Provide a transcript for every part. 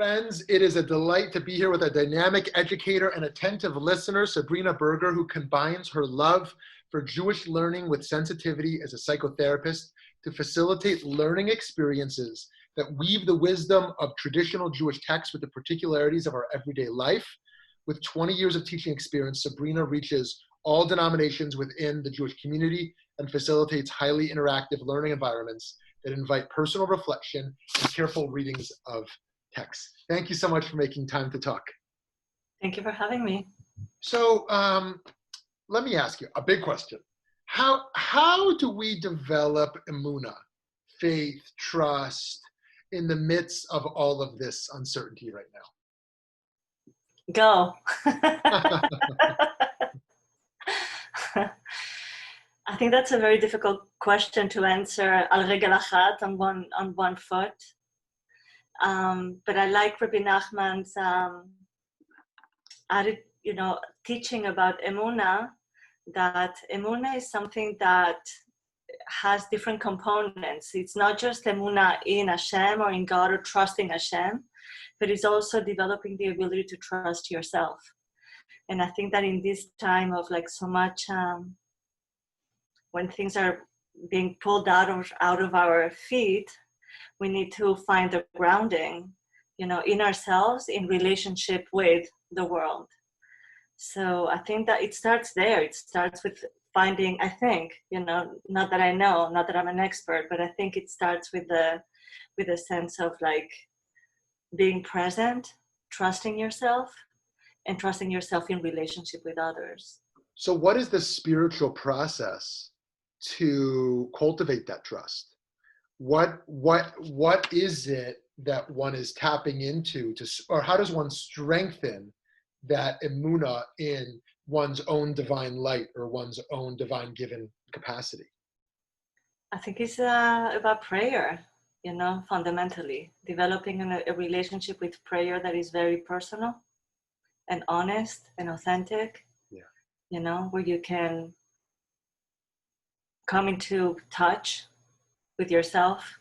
Friends, it is a delight to be here with a dynamic educator and attentive listener, Sabrina Berger, who combines her love for Jewish learning with sensitivity as a psychotherapist to facilitate learning experiences that weave the wisdom of traditional Jewish texts with the particularities of our everyday life. With 20 years of teaching experience, Sabrina reaches all denominations within the Jewish community and facilitates highly interactive learning environments that invite personal reflection and careful readings of texts. Thank you so much for making time to talk. Thank you for having me. So let me ask you a big question. How do we develop Emunah, faith, trust, in the midst of all of this uncertainty right now? Go. I think that's a very difficult question to answer al regel achat, on one foot. But I like Rabbi Nachman's teaching about Emunah, that Emunah is something that has different components. It's not just Emunah in Hashem or in God or trusting Hashem, but it's also developing the ability to trust yourself. And I think that in this time of like so much, when things are being pulled out of our feet, we need to find the grounding, in ourselves, in relationship with the world. So I think that it starts there. It starts with finding, I think, not that I know, not that I'm an expert, but I think it starts with a sense of like being present, trusting yourself, and trusting yourself in relationship with others. So what is the spiritual process to cultivate that trust? What is it that one is tapping into or how does one strengthen that emunah in one's own divine light or one's own divine given capacity? I think it's about prayer, fundamentally. Developing a relationship with prayer that is very personal and honest and authentic, where you can come into touch with yourself.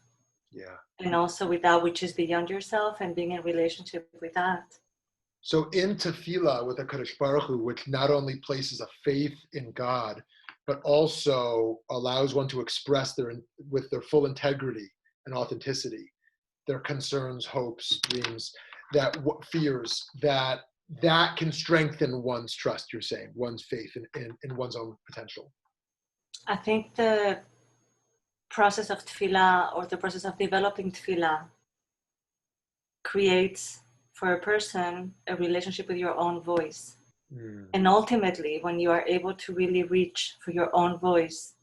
Yeah. And also with that which is beyond yourself and being in relationship with that. So in tefillah with HaKadosh Baruch Hu, which not only places a faith in God, but also allows one to express with their full integrity and authenticity, their concerns, hopes, dreams, fears, that can strengthen one's trust, you're saying, one's faith in one's own potential. I think the process of tefillah or the process of developing tefillah creates for a person a relationship with your own voice. And ultimately, when you are able to really reach for your own voice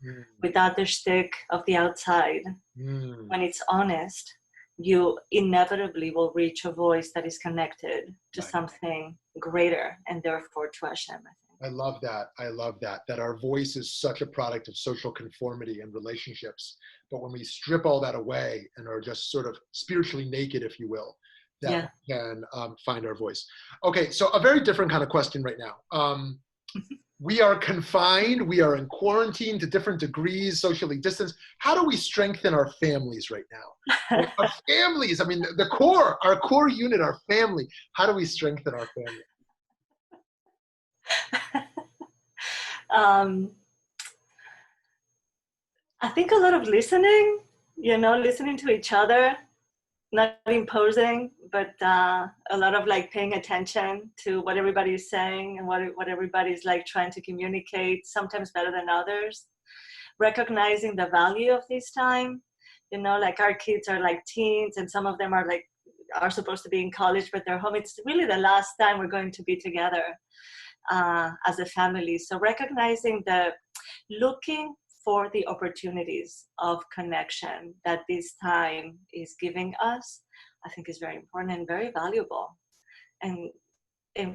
without the shtick of the outside, when it's honest, you inevitably will reach a voice that is connected to something greater and therefore to Hashem. I love that our voice is such a product of social conformity and relationships. But when we strip all that away and are just sort of spiritually naked, if you will, that we can find our voice. Okay, so a very different kind of question right now. We are confined, we are in quarantine to different degrees, socially distanced. How do we strengthen our families right now? Our families, our core unit, our family. How do we strengthen our family? I think a lot of listening, listening to each other, not imposing, but a lot of like paying attention to what everybody is saying and what everybody's like trying to communicate, sometimes better than others. Recognizing the value of this time, like our kids are like teens and some of them are supposed to be in college, but they're home. It's really the last time we're going to be together as a family. So recognizing looking for the opportunities of connection that this time is giving us, I think is very important and very valuable and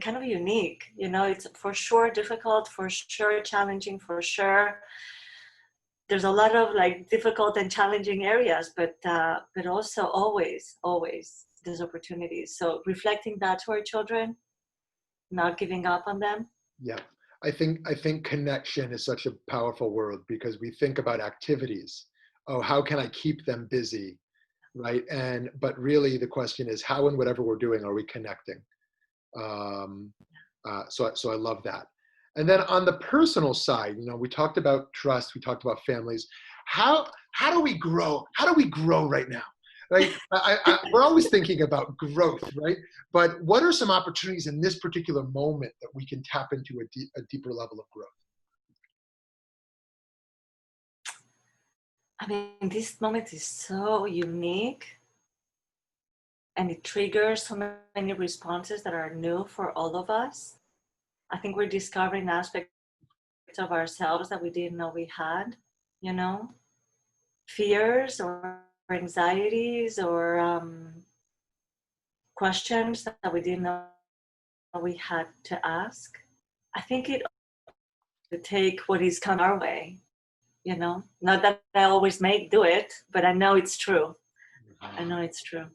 kind of unique. It's for sure difficult, for sure challenging, for sure. There's a lot of like difficult and challenging areas, but also always there's opportunities. So reflecting that to our children, not giving up on them. Yeah. I think connection is such a powerful word because we think about activities. Oh, how can I keep them busy? right? But really the question is how and whatever we're doing, are we connecting? So I love that. And then on the personal side, we talked about trust, we talked about families. How do we grow? How do we grow right now? Right? We're always thinking about growth, right? But what are some opportunities in this particular moment that we can tap into a deeper level of growth? I mean, this moment is so unique, and it triggers so many responses that are new for all of us. I think we're discovering aspects of ourselves that we didn't know we had, fears or anxieties or questions that we didn't know we had to ask. I think it to take what is come our way, not that I always do it, but I know it's true. I know it's true.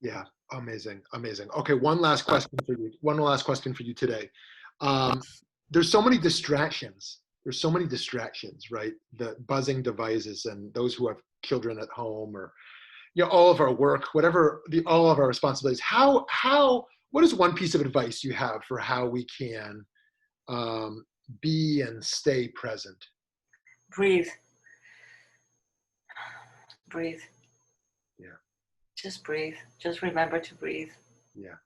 Yeah, amazing. Okay, one last question for you today. There's so many distractions. Right? The buzzing devices and those who have children at home, or all of our work, all of our responsibilities. What is one piece of advice you have for how we can be and stay present? Breathe. Yeah. Just breathe. Just remember to breathe. Yeah.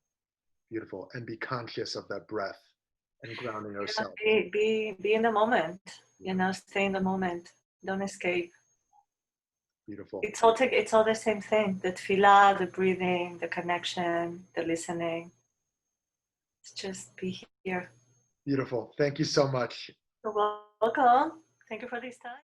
Beautiful. And be conscious of that breath and grounding ourselves. Be in the moment. Stay in the moment. Don't escape. Beautiful. It's all the same thing. The tefillah, the breathing, the connection, the listening. It's just be here. Beautiful. Thank you so much. You're welcome. Thank you for this time.